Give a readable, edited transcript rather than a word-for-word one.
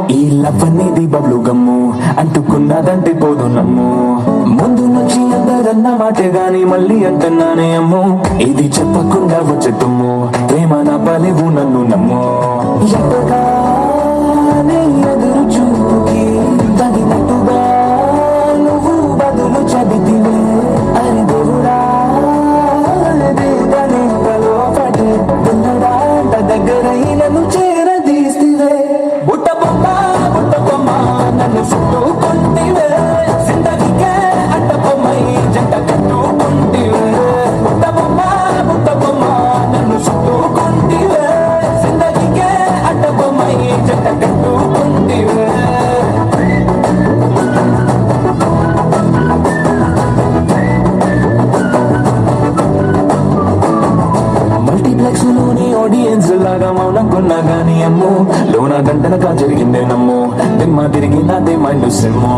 ఈ లవ్ అనేది బబ్లు గమ్ము అంటుకున్నదంటే పోదు నమ్ము ముందు నుంచి అందరన్న మాటే గాని మళ్ళీ అంటున్నానే అమ్ము ఇది చెప్పకుండా వచ్చే తుమ్ము ప్రేమ నా పలివు నన్ను నమ్ము ఎప్పగానే ఎదురు చూపుకి తగినట్టుగా నువ్వు బదులు చెబితివే అరి దేవుడా దేవనేంతలో పడి ఉన్నడాంట దగ్గరైనను చేరదీస్తివే బుట్ట బొమ్మ నన్ను చుట్టుకుంటివే జిందగీకే అడ్డ బొమ్మై జంట కట్టుకుంటివే బుట్ట బొమ్మ నన్ను చుట్టుకుంటివే జిందగీకే అడ్డ బొమ్మై జంట కట్టుకుంటివే మల్టీప్లెక్స్ లోని ఆడియన్స్ లాగా మౌనంకున్నా గానీ అమ్ము లోన గంటనగా జరిగిందే నమ్ము దిమ్మ తిరిగి నాదే మైండ్ సిమ్ము